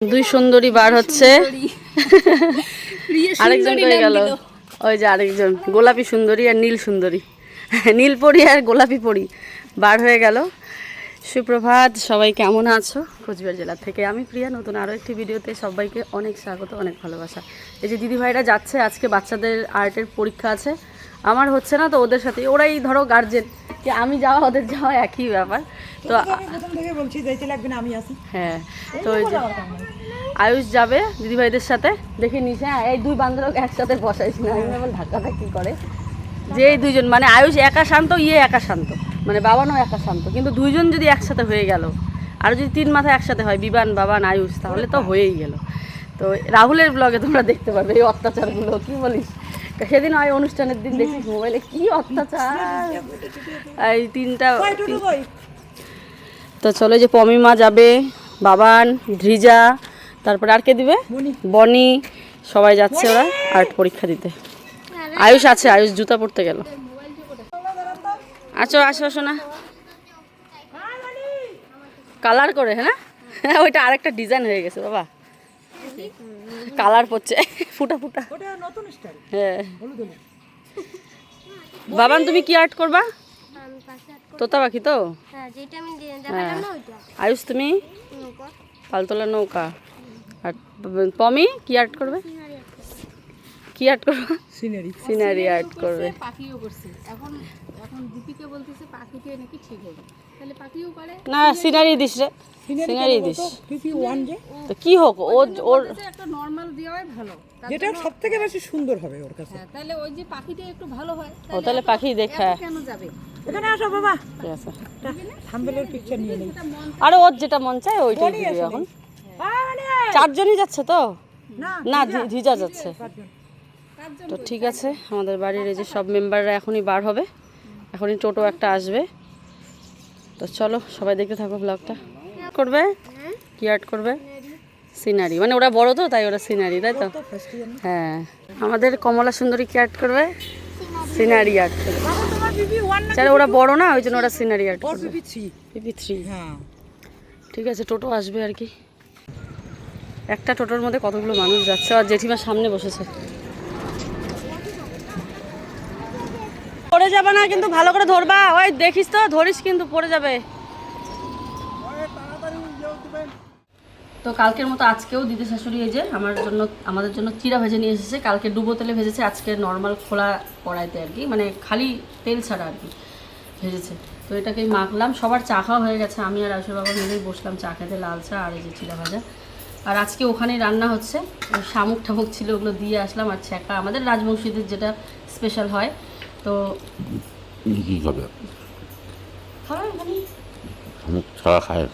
দুই সুন্দরী বার হচ্ছে। আরেকজন হয়ে গেল, ওই যে আরেকজন গোলাপি সুন্দরী আর নীল সুন্দরী, নীল পরি আর গোলাপি পরি বার হয়ে গেল। সুপ্রভাত, সবাই কেমন আছো? কোচবিহার জেলা থেকে আমি প্রিয়া, নতুন আরও একটি ভিডিওতে সবাইকে অনেক স্বাগত, অনেক ভালোবাসা। এই যে দিদিভাইরা যাচ্ছে, আজকে বাচ্চাদের আর্টের পরীক্ষা আছে, আমার হচ্ছে না তো ওদের সাথে, ওরাই ধরো গার্জেন, যে আমি যাওয়া ওদের যাওয়া একই ব্যাপার। তো হ্যাঁ, তো ওই যে আয়ুষ যাবে দিদিভাইদের সাথে, দেখে নিস। হ্যাঁ, এই দুই বান্ধব একসাথে বসাইস না, আমি এমন ধাক্কাধাক্কি করে যে এই দুইজন, মানে আয়ুষ একা শান্ত, ইয়ে একা শান্ত, মানে বাবানও একা শান্ত, কিন্তু দুইজন যদি একসাথে হয়ে গেল, আর যদি তিন মাথা একসাথে হয়, বিবান বাবান আয়ুষ, তাহলে তো হয়েই গেল। তো রাহুলের ব্লগে তোমরা দেখতে পারবে এই অত্যাচারগুলো, কি বলিস? সেদিন হয় অনুষ্ঠানের দিন দেখিস মোবাইলে কি অত্যাচার, এই তিনটা। তো চলো, যে পমিমা যাবে, বাবান, ধৃজা, তারপরে আর কে দিবে, বনি, সবাই যাচ্ছে ওরা আর্ট পরীক্ষা দিতে। আয়ুষ আছে, আয়ুষ জুতা পরতে গেল। আচ্ছা আসো, আসো না, কালার করে, হ্যাঁ না, ওইটা আরেকটা ডিজাইন হয়ে গেছে বাবা, কালার পড়ছে ফুটা ফুটা। হ্যাঁ বাবান, তুমি কি আর্ট করবা? তোতা পাখি তো। হ্যাঁ, আয়ুষ তুমি পালতোলা নৌকা। আর পমি কি আর্ট করবে? কি আর্ট করবে? সিনারি, সিনারি আর্ট করবে। পাখিও করছে, এখন এখন দীপিকা বলতেছে পাখিতে নাকি ঠিক হবে, তাহলে পাখিও পারে না। সিনারি দিস রে, সিনারি দিস, তো কি হোক, ওর একটা নরমাল দেওয়াই ভালো, যেটা সবথেকে বেশি সুন্দর হবে ওর কাছে। হ্যাঁ, তাহলে ওই যে পাখিটা একটু ভালো হয়, ও তাহলে পাখি দেখা কেন যাবে? এখানে আসো বাবা, ঠিক আছে, থাম্বনেলের পিকচার নিয়ে নেই। আরে ওর যেটা মন চায় ওইটাই দিবি। এখন চারজনই যাচ্ছে তো, না ধিজা যাচ্ছে তো, ঠিক আছে। আমাদের বাড়ির এই যে সব মেম্বাররা এখনই বার হবে, এখনই টোটো একটা আসবে। তো চলো সবাই দেখতে থাকো ব্লগটা। করবে কি আর্ট করবে? সিনারি, মানে ওরা বড় তো তাই ওরা সিনারি, তাই তো? হ্যাঁ, আমাদের কমলা সুন্দরী কি আর্ট করবে? সিনারি আর্ট করবে। আচ্ছা, ওরা বড় না, ওই জন্য ওরা সিনারি আর্ট করবে। পিপি3। হ্যাঁ, ঠিক আছে, টোটো আসবে আর কি। একটা টোটোর মধ্যে কতগুলো মানুষ যাচ্ছে, আর জেঠিমা সামনে বসেছে। পড়ে যাবে না কিন্তু, ভালো করে ধরবা, ওই দেখিস তো, ধরিস কিন্তু, পড়ে যাবে। তো কালকের মতো আজকেও দিদি শাশুড়ি এই যে আমাদের জন্য চিড়া ভেজে নিয়ে এসেছে। কালকে ডুবো তেলে ভেজেছে, আজকে নর্মাল খোলা কড়াইতে আর কি, মানে খালি তেল ছাড়া আর কি ভেজেছে। তো এটাকেই মাখলাম। সবার চা খাওয়া হয়ে গেছে, আমি আর আশুর বাবা মিলেই বসলাম চা খেতে, লাল চা আর এই যে চিড়া ভাজা। আর আজকে ওখানেই রান্না হচ্ছে, শামুক ঠামুক ছিল, ওগুলো দিয়ে আসলাম। আর ছ্যাঁকা আমাদের রাজবংশীদের যেটা স্পেশাল হয়। তো কি খাবে? খাবে মানে শামুক ছাড়া খায়?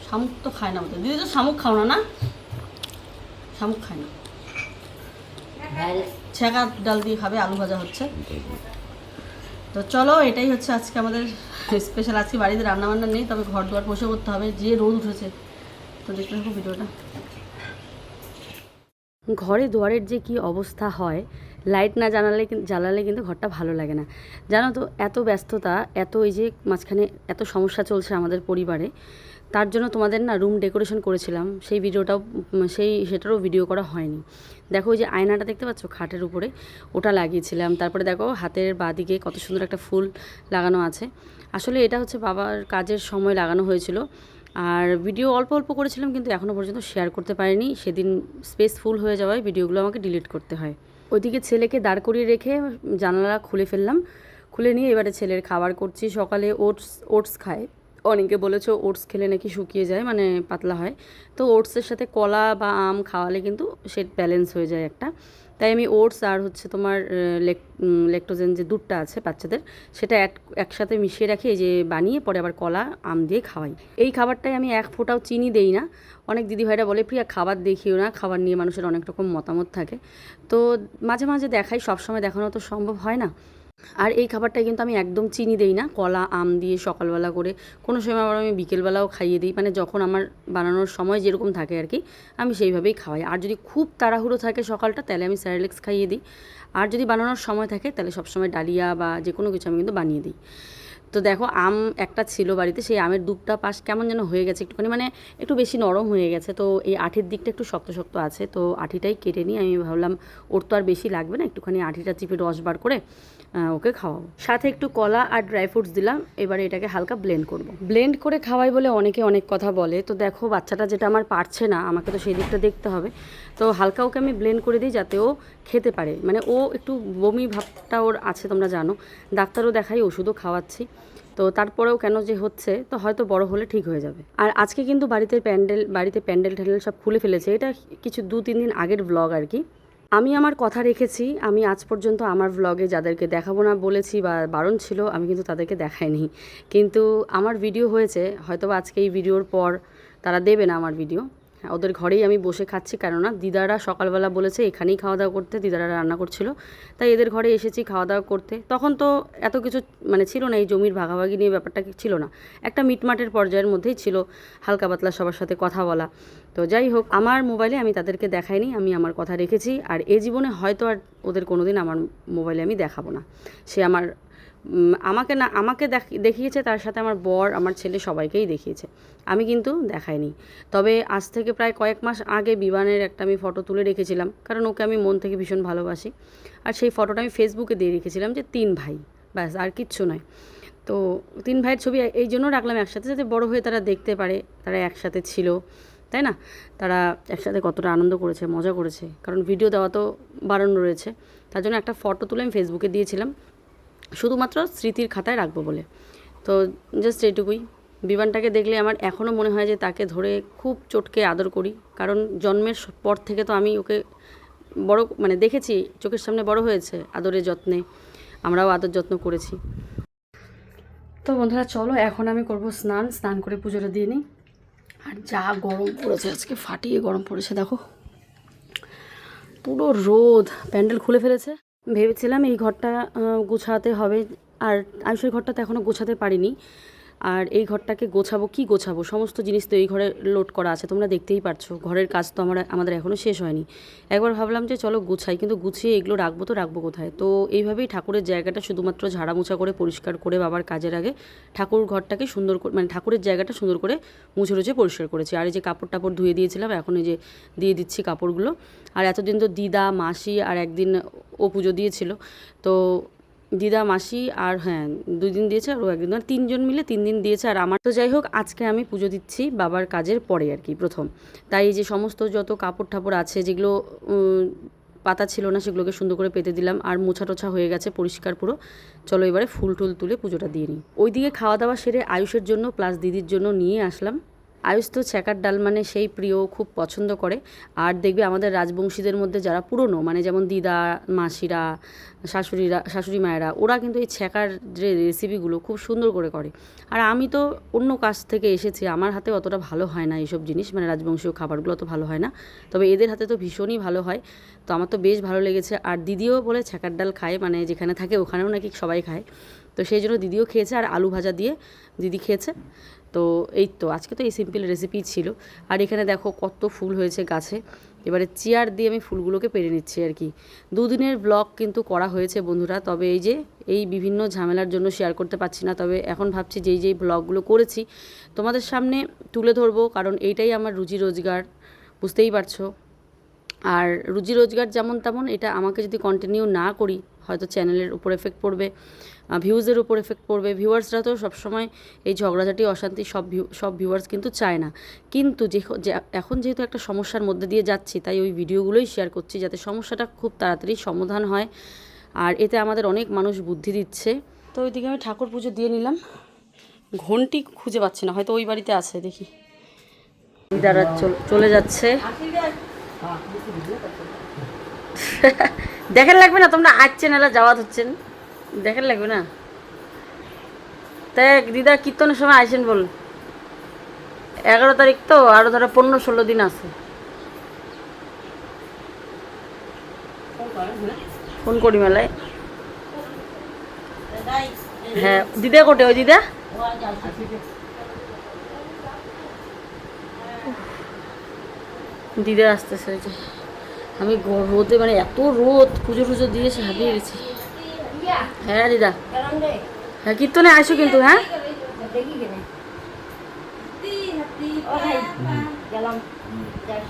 শামুক তো খায় না দিদি, তো শামুক খাও না? না, শামুক খায় না, ছ্যাঁকা ডাল দিয়ে খাবে, আলু ভাজা হচ্ছে। তো চলো, এটাই হচ্ছে আজকে আমাদের স্পেশাল। আজকে বাড়িতে রান্নাবান্না নেই, তবে ঘর দুয়ার পোষে করতে হবে, যে রোদ উঠেছে। তো দেখতে থাকো ভিডিওটা। ঘরে দুয়ারের যে কি অবস্থা হয়, লাইট না জ্বালালে কিন্তু ঘরটা ভালো লাগে না, জানো তো। এত ব্যস্ততা, এত এই যে মাঝখানে এত সমস্যা চলছে আমাদের পরিবারে, তার জন্য তোমাদের না রুম ডেকোরেশন করেছিলাম, সেই ভিডিওটাও সেটারও ভিডিও করা হয়নি। দেখো ওই যে আয়নাটা দেখতে পাচ্ছ খাটের উপরে, ওটা লাগিয়েছিলাম। তারপরে দেখো হাতের বাঁদিকে কত সুন্দর একটা ফুল লাগানো আছে। আসলে এটা হচ্ছে বাবার কাজের সময় লাগানো হয়েছিল, আর ভিডিও অল্প অল্প করেছিলাম, কিন্তু এখনও পর্যন্ত শেয়ার করতে পারিনি। সেদিন স্পেস ফুল হয়ে যাওয়ায় ভিডিওগুলো আমাকে ডিলিট করতে হয়। ওইদিকে ছেলেকে দাঁড় করিয়ে রেখে জানালা খুলে ফেললাম, খুলে নিয়ে এবারে ছেলের খাবার করছি। সকালে ওটস খায়, অনেকে বলেছো ওটস খেলে নাকি শুকিয়ে যায়, মানে পাতলা হয়। তো ওটসের সাথে কলা বা আম খাওয়ালে কিন্তু সে ব্যালেন্স হয়ে যায় একটা। তাই আমি ওটস আর হচ্ছে তোমার ল্যাকটোজেন যে দুধটা আছে বাচ্চাদের, সেটা একসাথে মিশিয়ে রাখি, এই যে বানিয়ে পরে আবার কলা আম দিয়ে খাওয়াই। এই খাবারটাই আমি এক ফোঁটাও চিনি দেই না। অনেক দিদিভাইরা বলে প্রিয়া খাবার দেখিও না, খাবার নিয়ে মানুষের অনেক রকম মতামত থাকে। তো মাঝে মাঝে দেখাই, সবসময় দেখানো তো সম্ভব হয় না। আর এই খাবারটাই কিন্তু আমি একদম চিনি দেই না, কলা আম দিয়ে সকালবেলা করে, কোনো সময় আবার আমি বিকেলবেলাও খাইয়ে দিই, মানে যখন আমার বানানোর সময় যেরকম থাকে আর কি, আমি সেইভাবেই খাওয়াই। আর যদি খুব তাড়াহুড়ো থাকে সকালটা, তাহলে আমি স্যারেলেক্স খাইয়ে দিই। আর যদি বানানোর সময় থাকে তাহলে সবসময় ডালিয়া বা যে কোনো কিছু আমি কিন্তু বানিয়ে দিই। তো দেখো আম একটা ছিল বাড়িতে, সেই আমের দুধটা পাশ কেমন যেন হয়ে গেছে একটুখানি, মানে একটু বেশি নরম হয়ে গেছে। তো এই আঠির দিকটা একটু শক্ত শক্ত আছে, তো আঠিটাই কেটে নিই। আমি ভাবলাম ওর তো আর বেশি লাগবে না, একটুখানি আঠিটা চিপে রস বার করে ওকে খাওয়াবো। সাথে একটু কলা আর ড্রাই ফ্রুটস দিলাম। এবারে এটাকে হালকা ব্লেন্ড করব। ব্লেন্ড করে খাওয়াই বলে অনেকে অনেক কথা বলে। তো দেখো বাচ্চাটা যেটা আমার পারছে না, আমাকে তো সেই দিকটা দেখতে হবে। তো হালকা ওকে আমি ব্লেন্ড করে দিই যাতে ও খেতে পারে। মানে ও একটু বমি ভাবটা ওর আছে, তোমরা জানো, ডাক্তারও দেখাই, ওষুধও খাওয়াচ্ছি। তো তারপরেও কেন যে হচ্ছে, তো হয়তো বড় হলে ঠিক হয়ে যাবে। আর আজকে কিন্তু বাড়িতে প্যান্ডেল ট্যান্ডেল সব খুলে ফেলেছে। এটা কিছু 2-3 দিন আগের ব্লগ আর কি। আমি আমার কথা রেখেছি। আমি আজ পর্যন্ত আমার ভ্লগে যাদেরকে দেখাবো না বলেছি বা বারণ ছিল, আমি কিন্তু তাদেরকে দেখাইনি। কিন্তু আমার ভিডিও হয়েছে, হয়তো আজকে এই ভিডিওর পর তারা দেবে না আমার ভিডিও। হ্যাঁ, ওদের ঘরেই আমি বসে খাচ্ছি, কেননা দিদারা সকালবেলা বলেছে এখানেই খাওয়া দাওয়া করতে, দিদারা রান্না করছিল, তাই এদের ঘরে এসেছি খাওয়া দাওয়া করতে। তখন তো এত কিছু মানে ছিল না, এই জমির ভাগাভাগি নিয়ে ব্যাপারটা ছিল না, একটা মিটমাটের পর্যায়ের মধ্যেই ছিল, হালকা পাতলা সবার সাথে কথা বলা। তো যাই হোক, আমার মোবাইলে আমি তাদেরকে দেখাইনি, আমি আমার কথা রেখেছি। আর এ জীবনে হয়তো আর ওদের কোনো দিন আমার মোবাইলে আমি দেখাবো না। সে আমাকে দেখিয়েছে, তার সাথে আমার বর, আমার ছেলে সবাইকেই দেখিয়েছে, আমি কিন্তু দেখাইনি। তবে আজ থেকে প্রায় কয়েক মাস আগে বিমানের একটা আমি ফটো তুলে রেখেছিলাম, কারণ ওকে আমি মন থেকে ভীষণ ভালোবাসি। আর সেই ফটোটা আমি ফেসবুকে দিয়ে রেখেছিলাম যে 3 ভাই, ব্যাস আর কিচ্ছু নয়। তো 3 ভাইয়ের ছবি এই জন্য রাখলাম একসাথে, যাতে বড় হয়ে তারা দেখতে পারে তারা একসাথে ছিল, তাই না? তারা একসাথে কতটা আনন্দ করেছে, মজা করেছে। কারণ ভিডিও দেওয়া তো বারণ রয়েছে, তার জন্য একটা ফটো তুলে আমি ফেসবুকে দিয়েছিলাম, শুধুমাত্র স্মৃতির খাতায় রাখবো বলে। তো জাস্ট এইটুকুই। বিমানটাকে দেখলে আমার এখনও মনে হয় যে তাকে ধরে খুব চটকে আদর করি, কারণ জন্মের পর থেকে তো আমি ওকে বড় মানে দেখেছি, চোখের সামনে বড় হয়েছে আদরে যত্নে, আমরাও আদর যত্ন করেছি। তো বন্ধুরা চলো, এখন আমি করব স্নান করে পুজোটা দিয়ে নিই। আর যা গরম পড়েছে আজকে, ফাটিয়ে গরম পড়েছে, দেখো পুরো রোদ। প্যান্ডেল খুলে ফেলেছে। ভেবেছিলাম এই ঘরটা গোছাতে হবে, আর আয়ুষের ঘরটা তো এখনও গোছাতে পারিনি। আর এই ঘরটাকে গোছাবো, সমস্ত জিনিস তো এই ঘরে লোড করা আছে, তোমরা দেখতেই পারছো। ঘরের কাজ তো আমাদের এখনও শেষ হয়নি। একবার ভাবলাম যে চলো গুছাই, কিন্তু গুছিয়ে এগুলো রাখবো কোথায়? তো এইভাবেই ঠাকুরের জায়গাটা শুধুমাত্র ঝাড়ামোছা করে পরিষ্কার করে বাবার কাজের আগে ঠাকুর ঘরটাকে সুন্দর করে, মানে ঠাকুরের জায়গাটা সুন্দর করে মুছে পরিষ্কার করেছি। আর এই যে কাপড় টাপড় ধুয়ে দিয়েছিলাম, এখন এই যে দিয়ে দিচ্ছি কাপড়গুলো। আর এতদিন তো দিদা, মাসি আর একদিন ও পুজো দিয়েছিল। তো দিদা, মাসি আর হ্যাঁ 2 দিন দিয়েছে, আর ও একদিন, মানে 3 জন মিলে 3 দিন দিয়েছে। আর আমার তো যাই হোক, আজকে আমি পুজো দিচ্ছি বাবার কাজের পরে আর কি, প্রথম। তাই এই যে সমস্ত যত কাপড় ঠাপড় আছে, যেগুলো পাতা ছিল না, সেগুলোকে সুন্দর করে পেতে দিলাম। আর মোছা টোছা হয়ে গেছে পরিষ্কার পুরো। চলো এবারে ফুল টুল তুলে পুজোটা দিয়ে নিই। ওইদিকে খাওয়া দাওয়া সেরে আয়ুষের জন্য প্লাস দিদির জন্য নিয়ে আসলাম। আয়ুষ তো ছ্যাঁকার ডাল মানে সেই প্রিয়, খুব পছন্দ করে। আর দেখবে আমাদের রাজবংশীদের মধ্যে যারা পুরনো, মানে যেমন দিদা, মাসিরা, শাশুড়ি মায়েরা, ওরা কিন্তু এই ছ্যাঁকার যে রেসিপিগুলো খুব সুন্দর করে। আর আমি তো অন্য কাজ থেকে এসেছি, আমার হাতে অতটা ভালো হয় না এইসব জিনিস, মানে রাজবংশীয় খাবারগুলো তো ভালো হয় না। তবে এদের হাতে তো ভীষণই ভালো হয়, তো আমার তো বেশ ভালো লেগেছে। আর দিদিও বলে ছ্যাঁকার ডাল খায়, মানে যেখানে থাকে ওখানেও নাকি সবাই খায়। তো সেই জন্য দিদিও খেয়েছে, আর আলু ভাজা দিয়ে দিদি খেয়েছে। তো এই তো আজকে তো এই সিম্পল রেসিপি ছিল। আর এখানে দেখো কত ফুল হয়েছে গাছে। এবারে চেয়ার দিয়ে আমি ফুলগুলোকে পেরে নিচ্ছি আর কি। 2 দিনের ব্লগ কিন্তু করা হয়েছে বন্ধুরা, তবে এই বিভিন্ন ঝামেলার জন্য শেয়ার করতে পারছি না। তবে এখন ভাবছি যেই ব্লগগুলো করেছি তোমাদের সামনে তুলে ধরবো, কারণ এইটাই আমার রুজি রোজগার, বুঝতেই পারছো। আর রুজি রোজগার যেমন তেমন, এটা আমাকে যদি কন্টিনিউ না করি, হয়তো চ্যানেলের উপর এফেক্ট পড়বে, ভিউজের উপর এফেক্ট পড়বে। ভিউয়ার্সরা তো সবসময় এই ঝগড়াঝাটি, অশান্তি সব ভিউয়ার্স কিন্তু চায় না। কিন্তু এখন যেহেতু একটা সমস্যার মধ্যে দিয়ে যাচ্ছি, তাই ওই ভিডিওগুলোই শেয়ার করছি, যাতে সমস্যাটা খুব তাড়াতাড়ি সমাধান হয়। আর এতে আমাদের অনেক মানুষ বুদ্ধি দিচ্ছে। তো ওইদিকে আমি ঠাকুর পুজো দিয়ে নিলাম। ঘন্টি খুঁজে পাচ্ছি না, হয়তো ওই বাড়িতে আছে, দেখি। দিদারা চলে যাচ্ছে। দেখেন লাগবে না, তোমরা আসছেন এলা যাওয়া হচ্ছেন, দেখেন লাগবে না। তাই দিদা কীর্তনের সময় আইসেন বল। 11 তারিখ তো, আরও ধরো 15-16 দিন আছে। ফোন করি মেলায়। হ্যাঁ দিদা কোটে, ওই দিদা দিদা আসতেছে। ওই যে আমি রোদে, মানে এত রোদ, পুজো দিয়েছে, হারিয়ে গেছি। হ্যাঁ দিদা হ্যাঁ কীর্তনে আসো কিন্তু, হ্যাঁ দেখি কেনে ও ভাই গেলাম যাক।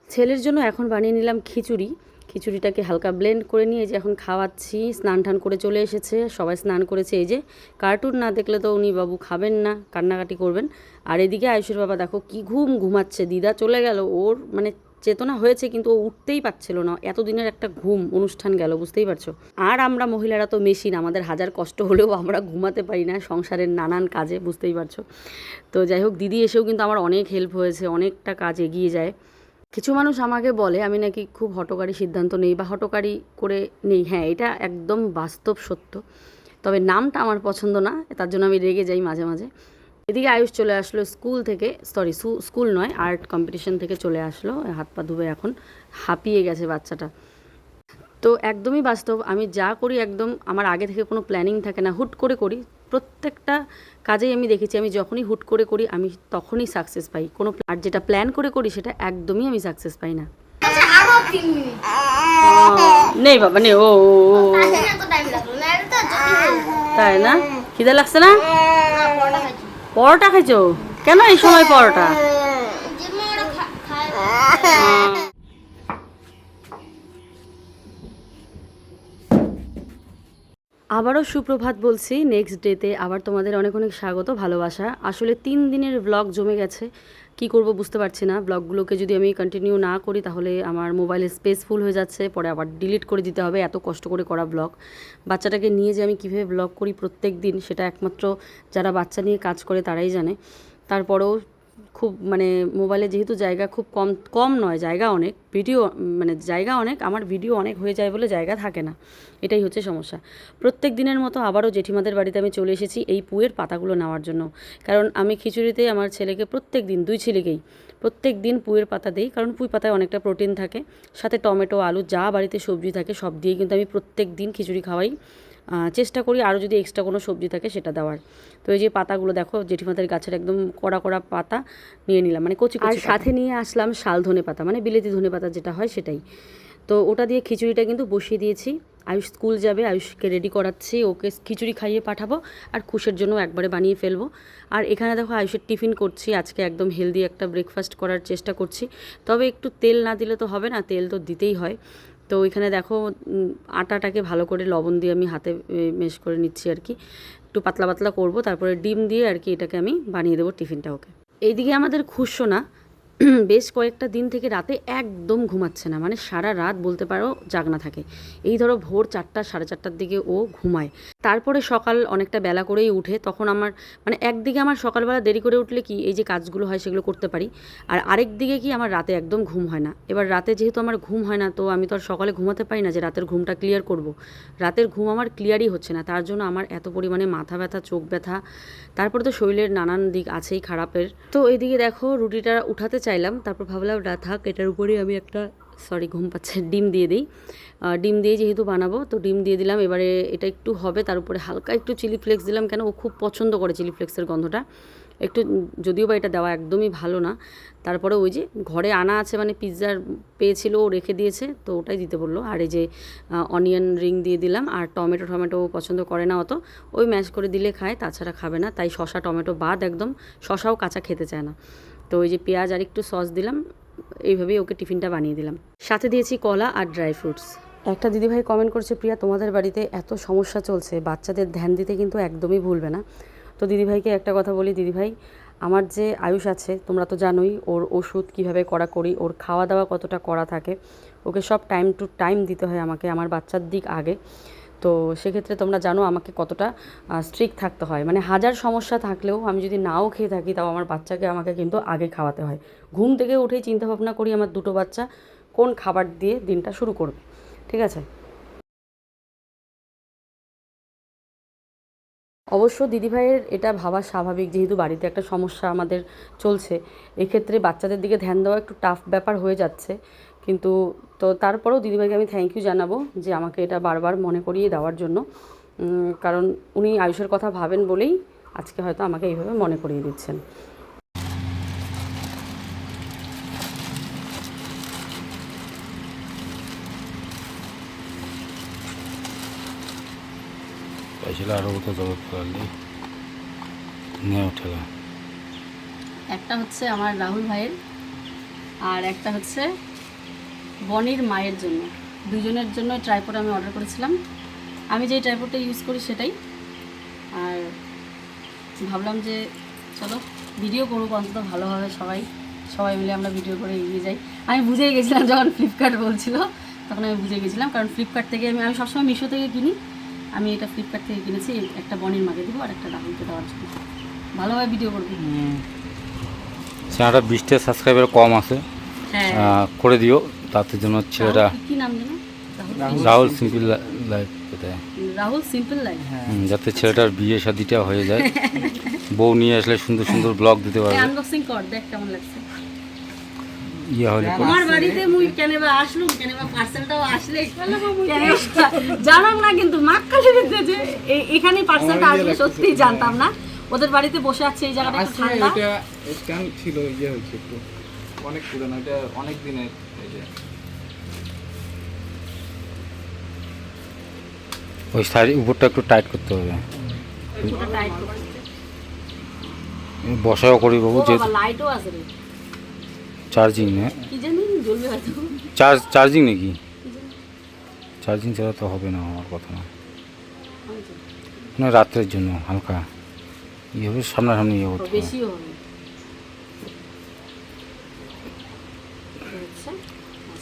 ছেলের জন্য এখন বানিয়ে নিলাম খিচুড়ি। খিচুড়িটাকে হালকা ব্লেন্ড করে নিয়ে এই যে এখন খাওয়াচ্ছি। স্নান টান করে চলে এসেছে, সবাই স্নান করেছে। এই যে কার্টুন না দেখলে তো উনি বাবু খাবেন না, কান্নাকাটি করবেন। আর এদিকে আয়ুষের বাবা দেখো কি ঘুমাচ্ছে। দিদা চলে গেল, ওর মানে চেতনা হয়েছে কিন্তু ও উঠতেই পারছিল না। এতদিনের একটা ঘুম অনুষ্ঠান গেল, বুঝতেই পারছো। আর আমরা মহিলারা তো মেশিন, আমাদের হাজার কষ্ট হলেও আমরা ঘুমাতে পারি না সংসারের নানান কাজে, বুঝতেই পারছো। তো যাই হোক, দিদি এসেও কিন্তু আমার অনেক হেল্প হয়েছে, অনেকটা কাজ এগিয়ে যায়। কিছু মানুষ আমাকে বলে আমি নাকি খুব হঠকারী সিদ্ধান্ত নেই বা হঠকারী করে নেই। হ্যাঁ, এটা একদম বাস্তব সত্য। তবে নামটা আমার পছন্দ না, তার জন্য আমি রেগে যাই মাঝে মাঝে। এদিকে আয়ুষ চলে আসলো স্কুল থেকে, সরি স্কুল নয়, আর্ট কম্পিটিশন থেকে চলে আসলো। হাত পা ধুবে এখন হাঁপিয়ে গেছে বাচ্চাটা। তো একদমই বাস্তব, আমি যা করি একদম আমার আগে থেকে কোনো প্ল্যানিং থাকে না, হুট করে করি। প্রত্যেকটা কাজেই আমি দেখেছি আমি যখনই হুট করে করি আমি তখনই সাকসেস পাই। কোনো আর যেটা প্ল্যান করে করি সেটা একদমই আমি সাকসেস পাই না। আচ্ছা আরো 3 মিনিট নেই বাবা নেই, ও তাহলে এত টাইম লাগলো না, এটা তো জলদি তাই না? খিদে লাগছে না? পড়া খাইছি পরোটা খাইছো? কেন এই সময় পরোটা? যে মোড় খায় আবারও সুপ্রভাত বলছি। নেক্সট ডেতে আবার তোমাদের অনেক অনেক স্বাগত, ভালোবাসা। আসলে 3 দিনের ব্লগ জমে গেছে, কি করব বুঝতে পারছি না। ব্লগগুলোকে যদি আমি কন্টিনিউ না করি তাহলে আমার মোবাইলের স্পেস ফুল হয়ে যাচ্ছে, পরে আবার ডিলিট করে দিতে হবে। এত কষ্ট করে করা ব্লগ, বাচ্চাটাকে নিয়ে যে আমি কীভাবে ব্লগ করি প্রত্যেক দিন, সেটা একমাত্র যারা বাচ্চা নিয়ে কাজ করে তারাই জানে। তারপরেও খুব মানে মোবাইলে যেহেতু জায়গা খুব কম কম নয়, জায়গা অনেক, ভিডিও মানে জায়গা অনেক, আমার ভিডিও অনেক হয়ে যায় বলে জায়গা থাকে না, এটাই হচ্ছে সমস্যা। প্রত্যেক দিনের মতো আবারও জেঠিমাদের বাড়িতে আমি চলে এসেছি এই পুয়ের পাতাগুলো নেওয়ার জন্য। কারণ আমি খিচুড়িতে আমার ছেলেকে প্রত্যেক দিন, 2 ছেলেকেই প্রত্যেক দিন পুয়ের পাতা দিই, কারণ পুঁই পাতায় অনেকটা প্রোটিন থাকে। সাথে টমেটো, আলু, যা বাড়িতে সবজি থাকে সব দিয়েই কিন্তু আমি প্রত্যেক দিন খিচুড়ি খাওয়াই। চেষ্টা করি আরও যদি এক্সট্রা কোনো সবজি থাকে সেটা দেওয়ার। তো এই যে পাতাগুলো দেখো, জেঠিমাদের গাছের একদম কড়া কড়া পাতা নিয়ে নিলাম, মানে কচি কচি। আর সাথে নিয়ে আসলাম শাল ধনে পাতা, মানে বিলেতি ধনে পাতা যেটা হয় সেটাই। তো ওটা দিয়ে খিচুড়িটা কিন্তু বসিয়ে দিয়েছি। আয়ুষ স্কুল যাবে, আয়ুষকে রেডি করাচ্ছি, ওকে খিচুড়ি খাইয়ে পাঠাবো আর খুশের জন্য একবারে বানিয়ে ফেলবো। আর এখানে দেখো আয়ুষের টিফিন করছি, আজকে একদম হেলদি একটা ব্রেকফাস্ট করার চেষ্টা করছি। তবে একটু তেল না দিলে তো হবে না, তেল তো দিতেই হয়। তো এখানে দেখো আটাটাকে ভালো করে লবণ দিয়ে আমি হাতে মেশ করে নিচ্ছি আর কি, একটু পাতলা পাতলা করব। তারপরে ডিম দিয়ে আর কি এটাকে আমি বানিয়ে দেবো টিফিনটা ওকে। এইদিকে আমাদের খুশো বেশ কয়েকটা দিন থেকে রাতে একদম ঘুমাচ্ছে না, মানে সারা রাত বলতে পারো জাগনা থাকে। এই ধরো ভোর 4টা 4:30টার দিকে ও ঘুমায়, তারপরে সকাল অনেকটা বেলা করেই উঠে। তখন আমার মানে একদিকে আমার সকালবেলা দেরি করে উঠলে কি এই যে কাজগুলো হয় সেগুলো করতে পারি, আর আরেক দিকে কি আমার রাতে একদম ঘুম হয় না। এবার রাতে যেহেতু আমার ঘুম হয় না, তো আমি তো আর সকালে ঘুমাতে পারি না যে রাতের ঘুমটা ক্লিয়ার করব। রাতের ঘুম আমার ক্লিয়ারই হচ্ছে না, তার জন্য আমার এত পরিমাণে মাথা ব্যথা, চোখ ব্যথা, তারপরে তো শরীরের নানান দিক আছেই খারাপের। তো এইদিকে দেখো রুটিটা উঠাতে চাইলাম, তারপর ভাবলাম না থাক, এটার উপরেই আমি একটা ঘুম পাচ্ছে, ডিম দিয়ে দিই। ডিম দিয়ে যেহেতু বানাবো তো ডিম দিয়ে দিলাম। এবারে এটা একটু হবে, তার উপরে হালকা একটু চিলি ফ্লেক্স দিলাম, কেন ও খুব পছন্দ করে চিলি ফ্লেক্সের গন্ধটা একটু, যদিও বা এটা দেওয়া একদমই ভালো না। তারপরে ওই যে ঘরে আনা আছে, মানে পিৎজার পেয়েছিল ও রেখে দিয়েছে, তো ওটাই দিতে বললো। আর এই যে অনিয়ন রিং দিয়ে দিলাম, আর টমেটো পছন্দ করে না অত, ওই ম্যাশ করে দিলে খায়, তাছাড়া খাবে না। তাই শশা টমেটো বাদ একদম, শশাও কাঁচা খেতে চায় না। তো ওই যে পেঁয়াজ আর একটু সস দিলাম, এইভাবেই ওকে টিফিনটা বানিয়ে দিলাম। সাথে দিয়েছি কলা আর ড্রাই ফ্রুটস। একটা দিদিভাই কমেন্ট করছে, প্রিয়া তোমাদের বাড়িতে এত সমস্যা চলছে, বাচ্চাদের ধ্যান দিতে কিন্তু একদমই ভুলবে না। তো দিদিভাইকে একটা কথা বলি, দিদিভাই আমার যে আয়ুষ আছে তোমরা তো জানোই, ওর ওষুধ কীভাবে করা করি, ওর খাওয়া দাওয়া কতটা করা থাকে, ওকে সব টাইম টু টাইম দিতে হয় আমাকে, আমার বাচ্চার দিক আগে। তো সেক্ষেত্রে তোমরা জানো আমাকে কতটা স্ট্রিক্ট থাকতে হয়, মানে হাজার সমস্যা থাকলেও আমি যদি নাও খেয়ে থাকি তাও আমার বাচ্চাকে আমাকে কিন্তু আগে খাওয়াতে হয়। ঘুম থেকে উঠেই চিন্তাভাবনা করি আমার দুটো বাচ্চা কোন খাবার দিয়ে দিনটা শুরু করবে, ঠিক আছে। অবশ্য দিদিভাইয়ের এটা ভাবা স্বাভাবিক, যেহেতু বাড়িতে একটা সমস্যা আমাদের চলছে, এক্ষেত্রে বাচ্চাদের দিকে ধ্যান দেওয়া একটু টাফ ব্যাপার হয়ে যাচ্ছে। কিন্তু তো তারপরেও দিদিভাইকে আমি থ্যাংক ইউ জানাবো যে আমাকে এটা বারবার মনে করিয়ে দেওয়ার জন্য, কারণ উনি আয়ুষের কথা ভাবেন বলেই আজকে হয়তো আমাকে এইভাবে মনে করিয়ে দিচ্ছেন। इसलिए आरो तो जरूरत पड़ली নিয়ে উঠেলাম। একটা হচ্ছে আমার রাহুল ভাইয়ের আর একটা হচ্ছে বনির মায়ের জন্য, দুজনের জন্য ট্রাইপড আমি অর্ডার করেছিলাম। আমি যেই ট্রাইপডটা ইউজ করি সেটাই, আর ভাবলাম যে চলো ভিডিও করুক অন্তত ভালোভাবে, সবাই মিলে আমরা ভিডিও করে এগিয়ে যাই। আমি বুঝেই গেছিলাম যখন ফ্লিপকার্ট বলছিল তখন আমি বুঝে গেছিলাম, কারণ ফ্লিপকার্ট থেকে আমি সবসময় মিশো থেকে কিনি। আমি এটা ফ্লিপকার্ট থেকে কিনেছি, একটা বনির মাকে দেবো আর একটা রাহুলকে দেওয়ার জন্য। ভালোভাবে ভিডিও করবি। চ্যানেলটা 20টা সাবস্ক্রাইবার কম আছে, হ্যাঁ করে দিও, তাতে যেন ছেলেটা কি নাম জানো? রাহুল সিম্পল লাইফ কোথায়, রাহুল সিম্পল লাইফ। যাতে ছেলেটার বিয়ে শাদিটা হয়ে যায়, বউ নিয়ে আসলে সুন্দর সুন্দর ব্লগ দিতে পারবে। আনবক্সিং কর, দেখ কেমন লাগছে। ইয়ে হলে আমার বাড়িতে মুই কেনেবা আসলুম, কেনেবা পার্সেলটাও আসলে জানাম না, কিন্তু মাক্কালি দিতে যে এখানে পার্সেলটা আসলে সত্যিই জানতাম না। ওদের বাড়িতে বসে আছে এই জায়গাটা একটু ঠান্ডা। এটা স্ট্যান্ড ছিল, ইয়ে হয়েছে একটু অনেক পুরনো, এটা অনেক দিনের। এই যে ওই শাড়ি উপরটা একটু টাইট করতে হবে, পুরোটা টাইট করতে। বসাও করি বাবু, ও যে বাবা, লাইটও আছে রে, চার্জিং না, কি জানি জ্বলবে হয়তো। চার্জিং নাকি, চার্জিং ছাড়া তো হবে না, আমার কথা না, না রাত্রের জন্য হালকা ইয়ে হবে, সামনাসামনি ইয়ে করতে হবে। বেশিও হবে। আচ্ছা,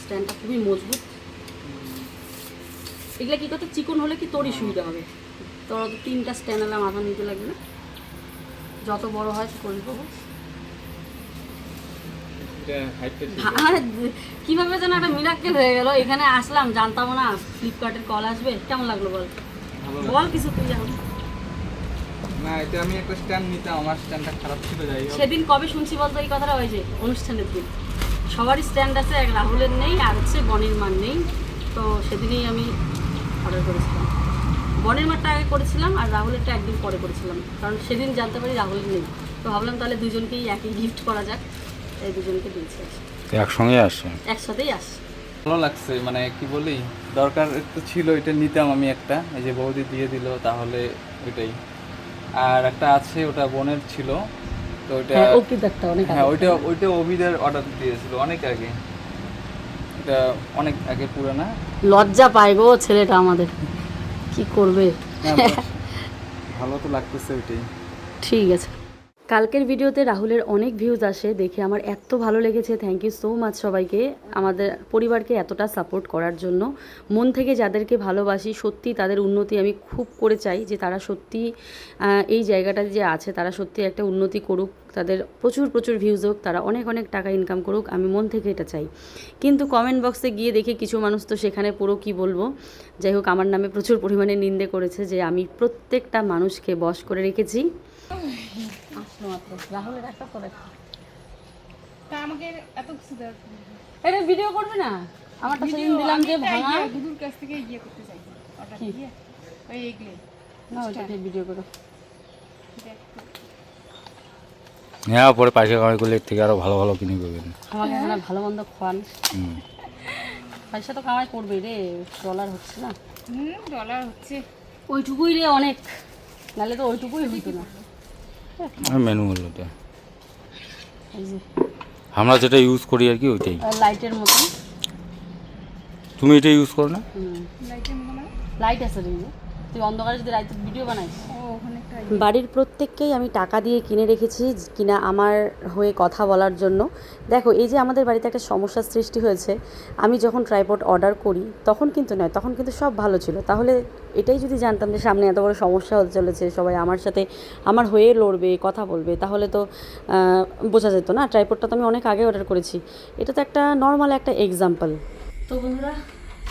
স্ট্যান্ডটা খুবই মজবুত। এগুলা কি করতে, চিকন হলে কি তোরই সুবিধা হবে, তোর 3টা স্ট্যান্ড আলা মাথা নিতে লাগবে না, যত বড় হয় করে দেবো। এটা হাইটটা কিভাবে যেন একটা মিরাক্কেল হয়ে গেল, এখানে আসলাম জানতাম না ফ্লিপকার্টের কল আসবে। কেমন লাগলো বল, বল কিছু তুই জানো। না, এটা আমি একটা স্ট্যান্ড নিতাম, আমার স্ট্যান্ডটা খারাপ ছিল, যাই হোক। সেদিন কবে শুনছি বলতো এই কথাটা, ওই যে অনুষ্ঠানের দিন। সবারই স্ট্যান্ড আছে, এক রাহুলের নেই আর হচ্ছে বনির মার নেই। তো সেদিনই আমি অর্ডার করেছিলাম, বনির মারটা আগে করেছিলাম আর রাহুলেরটা একদিন পরে করেছিলাম, কারণ সেদিন জানতে পারি রাহুলের নেই। তো ভাবলাম তাহলে দুজনকেই একই গিফট করা যাক, এই দুজনকে দিয়েছি, তো একসঙ্গে আসে। একসাথেই আসে। ভালো লাগছে, মানে কি বলি, দরকার একটু ছিল, এটা নিতাম আমি একটা, এই যে বৌদি দিয়ে দিল, তাহলে ওইটাই। আর একটা আছে, ওটা বোনের ছিল, তো ওইটা হ্যাঁ অর্পিতারটা অনেক হ্যাঁ, আগে। ওইটা অভিদের অর্ডার দিয়েছিল অনেক আগে, এটা অনেক আগে পুরানা। লজ্জা পায় গো ছেলেটা আমাদের, কি করবে। ভালো তো লাগতেছে ওইটাই। ঠিক আছে। কালকের ভিডিওতে রাহুলের অনেক ভিউজ আসে, দেখে আমার এত ভালো লেগেছে। থ্যাংক ইউ সো মাচ সবাইকে, আমাদের পরিবারকে এতটা সাপোর্ট করার জন্য। মন থেকে যাদেরকে ভালোবাসি, সত্যি তাদের উন্নতি আমি খুব করে চাই, যে তারা সত্যি এই জায়গাটাতে যে আছে তারা সত্যি একটা উন্নতি করুক, তাদের প্রচুর প্রচুর ভিউজ হোক, তারা অনেক অনেক টাকা ইনকাম করুক, আমি মন থেকে এটা চাই। কিন্তু কমেন্ট বক্সে গিয়ে দেখি কিছু মানুষ তো সেখানে পুরো কি বলবো, যাই হোক আমার নামে প্রচুর পরিমাণে নিন্দে করেছে, যে আমি প্রত্যেকটা মানুষকে বশ করে রেখেছি। রাহুলের একটা করে আমাকে এত কিছু দরকার নেই। এটা ভিডিও করবে না, আমারটা সেদিন দিলাম যে ভাঙা, দুদুর কাছ থেকে ইয়ে করতে চাই, অর্ডার দিয়ে ওই এগুলো না ওইটাকে ভিডিও করো। নেওয়ার পরে পয়সা কামাই করলে এর থেকে আরো ভালো ভালো কিনে পাবেন। আমাকে এখানে ভালো মন্দ খাওয়ান, পয়সা তো কামাই করবে রে, ডলার হচ্ছে না, ডলার হচ্ছে ওইটুকুই রে অনেক, নাহলে তো ওইটুকুই হতো না। আর মেনু হলো এটা, এই যে আমরা যেটা ইউজ করি আর কি ওইটাই। লাইটের মতন, তুমি এটা ইউজ করো না? লাইটের মতো মানে লাইট আছে রে, তুই অন্ধকারে যদি লাইটের ভিডিও বানাইস। ওখানে একটা বাড়ির প্রত্যেককেই আমি টাকা দিয়ে কিনে রেখেছি, কিনা আমার হয়ে কথা বলার জন্য। দেখো এই যে আমাদের বাড়িতে একটা সমস্যার সৃষ্টি হয়েছে, আমি যখন ট্রাইপড অর্ডার করি তখন কিন্তু নয়, তখন কিন্তু সব ভালো ছিল। তাহলে এটাই যদি জানতাম যে সামনে এত বড় সমস্যা হতে চলেছে, সবাই আমার সাথে আমার হয়ে লড়বে, কথা বলবে, তাহলে তো বোঝা যেত না। ট্রাইপডটা তো আমি অনেক আগে অর্ডার করেছি, এটা তো একটা নর্মাল একটা এক্সাম্পল। তো বন্ধুরা,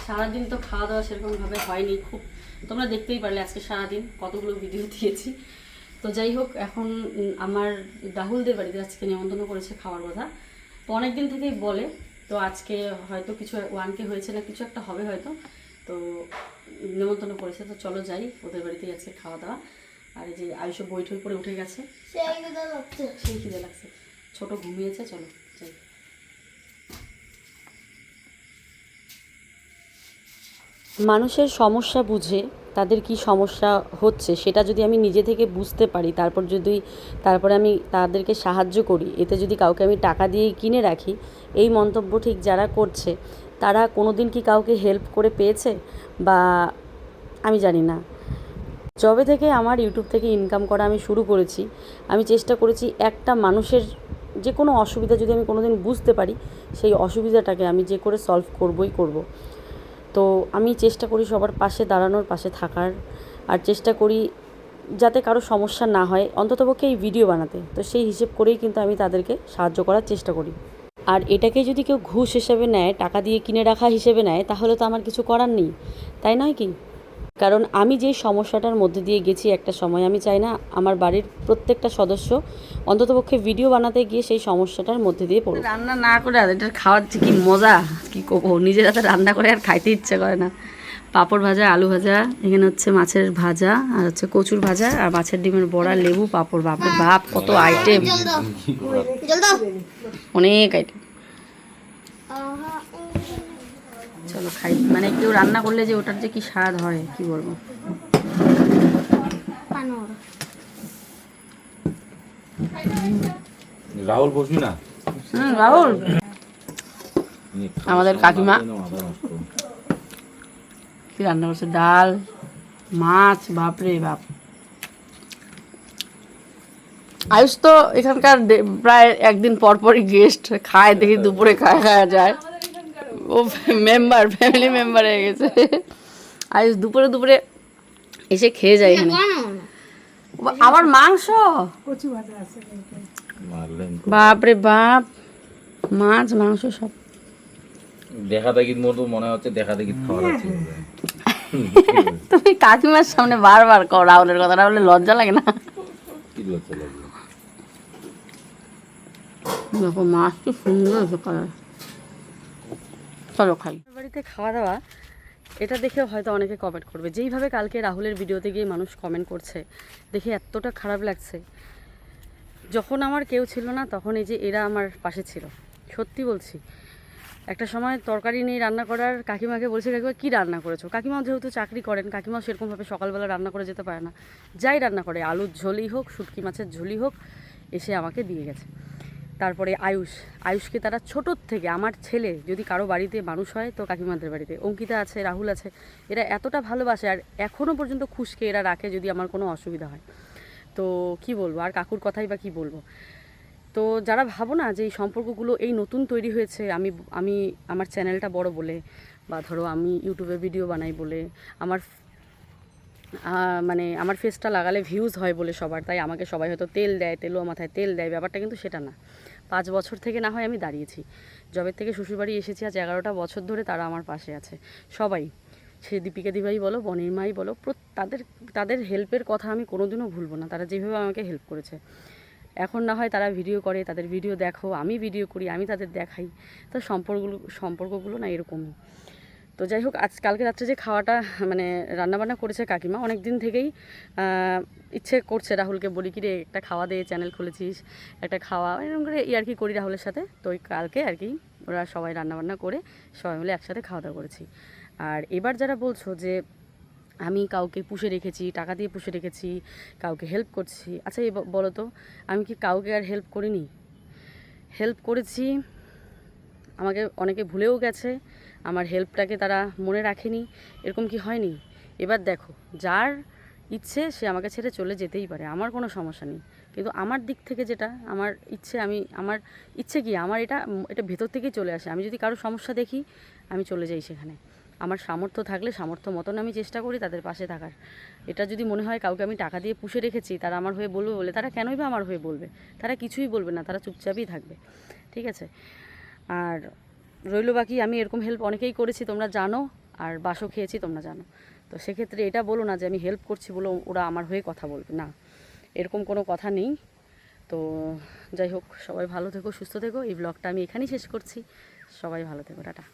সারাদিন তো খাওয়া দাওয়া সেরকমভাবে হয়নি, খুব তোমরা দেখতেই পারলে আজকে সারাদিন কতগুলো ভিডিও দিয়েছি। তো যাই হোক, এখন আমার রাহুলদের বাড়িতে আজকে নিমন্ত্রণ করেছে খাওয়ার কথা, তো অনেক দিন থেকেই বলে, তো আজকে হয়তো কিছু 1K হয়েছে না কিছু একটা হবে হয়তো, তো নিমন্ত্রণ করেছে, তো চলো যাই, ওদের বাড়িতেই আজকে খাওয়া দাওয়া। আর এই যে আয়ুষ বই ঠই করে উঠে গেছে, সেই খিদে লাগছে, ছোট ঘুমিয়েছে, চলো যাই। মানুষের সমস্যা বুঝে তাদের কি সমস্যা হচ্ছে সেটা যদি আমি নিজে থেকে বুঝতে পারি, তারপরে আমি তাদেরকে সাহায্য করি, এতে যদি কাউকে আমি টাকা দিয়ে কিনে রাখি, এই মন্তব্য ঠিক যারা করছে তারা কোনো দিন কি কাউকে হেল্প করে পেয়েছে বা আমি জানি না। যবে থেকে আমার ইউটিউব থেকে ইনকাম করা আমি শুরু করেছি, আমি চেষ্টা করেছি একটা মানুষের যে কোনো অসুবিধা যদি আমি কোনো দিন বুঝতে পারি, সেই অসুবিধাটাকে আমি যে করে সলভ করবই করব। তো আমি চেষ্টা করি সবার পাশে দাঁড়ানোর, পাশে থাকার, আর চেষ্টা করি যাতে কারো সমস্যা না হয়, অন্ততপক্ষে এই ভিডিও বানাতে। তো সেই হিসেব করেই কিন্তু আমি তাদেরকে সাহায্য করার চেষ্টা করি। আর এটাকে যদি কেউ ঘুষ হিসেবে নেয়, টাকা দিয়ে কিনে রাখা হিসেবে নেয়, তাহলে তো আমার কিছু করার নেই, তাই নয় কি? কারণ আমি যে সমস্যাটার মধ্যে দিয়ে গেছি একটা সময়, আমি চাই না আমার বাড়ির প্রত্যেকটা সদস্য অন্ততপক্ষে ভিডিও বানাতে গিয়ে সেই সমস্যাটার মধ্যে দিয়ে পড়ে। রান্না না করে আর এটা খাওয়ার কি মজা, কি করবো, নিজের হাতে রান্না করে আর খাইতে ইচ্ছে করে না। পাঁপড় ভাজা, আলু ভাজা, এখানে হচ্ছে মাছের ভাজা, আর হচ্ছে কচুর ভাজা, আর মাছের ডিমের বড়া, লেবু, পাঁপড়, বাপরে বাপ কত আইটেম, জল দাও। অনেক আইটেম। চলো খাই। মানে কেউ রান্না করলে যে ওটার যে কি স্বাদ হয় কি বলবো। রাহুল বসবি না? রাহুল, আমাদের কাকিমা কি রান্না করছে, ডাল, মাছ, বাপরে বাপ। আয়ুষ তো এখানকার প্রায় একদিন পর পরই গেস্ট, খায় দেখি দুপুরে খাওয়া যায়, ও ফ্যামিলি মেম্বার হয়ে গেছে। আয়ুষ দুপুরে এসে খেয়ে যায় এখানে। আবার মাংস, বাপরে বাপ, মাছ, মাংস সব। দেখা দেখির মতো মনে হচ্ছে, দেখা দেখি খাওয়া যাচ্ছে। তুমি কাকিমার সামনে বারবার কও রাহুলের কথা, রাহুলের লজ্জা লাগে না? কি লজ্জা লাগে? দেখো মাছ কি সুন্দর হয়েছে কালার। চলো খাই। বাড়িতে খাওয়া দাওয়া, এটা দেখেও হয়তো অনেকে কমেন্ট করবে, যেইভাবে কালকে রাহুলের ভিডিওতে গিয়ে মানুষ কমেন্ট করছে দেখে এতটা খারাপ লাগছে। যখন আমার কেউ ছিল না তখন এই যে এরা আমার পাশে ছিল, সত্যি বলছি। একটা সময় তরকারি নিয়ে রান্না করার, কাকিমাকে বলছি কাকিমা কী রান্না করেছো, কাকিমাও যেহেতু চাকরি করেন, কাকিমাও সেরকমভাবে সকালবেলা রান্না করে যেতে পারে না, যাই রান্না করে আলুর ঝোলই হোক, শুটকি মাছের ঝোলই হোক, এসে আমাকে দিয়ে গেছে। তারপরে আয়ুষকে তারা ছোটোর থেকে, আমার ছেলে যদি কারো বাড়িতে মানুষ হয় তো কাকিমাদের বাড়িতে, অঙ্কিতা আছে, রাহুল আছে, এরা এতটা ভালোবাসে আর এখনও পর্যন্ত খুশকে এরা রাখে যদি আমার কোনো অসুবিধা হয়। তো কি বলবো, আর কাকুর কথাই বা কী বলবো। তো যারা ভাবো না যে এই সম্পর্কগুলো এই নতুন তৈরি হয়েছে, আমি আমার চ্যানেলটা বড় বলে, বা ধরো আমি ইউটিউবে ভিডিও বানাই বলে, মানে আমার ফেসটা লাগালে ভিউজ হয় বলে সবার, তাই আমাকে সবাই হয়তো তেল দেয়, তেলও মাথায় তেল দেয়, ব্যাপারটা কিন্তু সেটা না। 5 বছর থেকে না হয় আমি দাঁড়িয়েছি, যবের থেকে শ্বশুরবাড়ি এসেছি আজ 11টা বছর ধরে তারা আমার পাশে আছে সবাই। সে দীপিকা দিভাই বলো, বনির মাই বলো, তাদের হেল্পের কথা আমি কোনোদিনও ভুলবো না, তারা যেভাবে আমাকে হেল্প করেছে। এখন না হয় তারা ভিডিও করে, তাদের ভিডিও দেখো, আমি ভিডিও করি, আমি তাদের দেখাই, তো সম্পর্কগুলো না এরকমই। তো যাই হোক, কালকে রাত্রে যে খাওয়াটা মানে রান্নাবান্না করেছে কাকিমা, অনেক দিন থেকেই ইচ্ছে করছে রাহুলকে বলি কি রে একটা খাওয়া দে, চ্যানেল খুলেছিস একটা খাওয়া, এরকম করে আর কি করি রাহুলের সাথে। তো ওই কালকে আর কি ওরা সবাই রান্নাবান্না করে সবাই মিলে একসাথে খাওয়া দাওয়া করেছি। আর এবার যারা বলছো যে আমি কাউকে পুষে রেখেছি, টাকা দিয়ে পুষে রেখেছি, কাউকে হেল্প করছি, আচ্ছা এই বলো তো, আমি কি কাউকে আর হেল্প করিনি? হেল্প করেছি, আমাকে অনেকে ভুলেও গেছে, আমার হেল্পটাকে তারা মনে রাখেনি, এরকম কি হয়নি? এবার দেখো, যার ইচ্ছে সে আমাকে ছেড়ে চলে যেতেই পারে, আমার কোনো সমস্যা নেই। কিন্তু আমার দিক থেকে যেটা আমার ইচ্ছে কি, আমার এটা ভেতর থেকেই চলে আসে। আমি যদি কারো সমস্যা দেখি আমি চলে যাই সেখানে। আমার সামর্থ্য থাকলে সামর্থ্য মতন আমি চেষ্টা করি তাদের পাশে থাকার। এটা যদি মনে হয় কাউকে আমি টাকা দিয়ে পুষে রেখেছি তারা আমার হয়ে বলবে বলে, তারা কেনই বা আমার হয়ে বলবে? তারা কিছুই বলবে না, তারা চুপচাপই থাকবে, ঠিক আছে? আর রইল বাকি, আমি এরকম হেল্প অনেকেই করেছি তোমরা জানো, আর বাসও খেয়েছি তোমরা জানো। তো সেক্ষেত্রে এটা বলো না যে আমি হেল্প করছি বলে ওরা আমার হয়ে কথা বলবে, না, এরকম কোনো কথা নেই। তো যাই হোক, সবাই ভালো থেকো, সুস্থ থেকো। এই ব্লগটা আমি এখানেই শেষ করছি। সবাই ভালো থেকো, টাটা।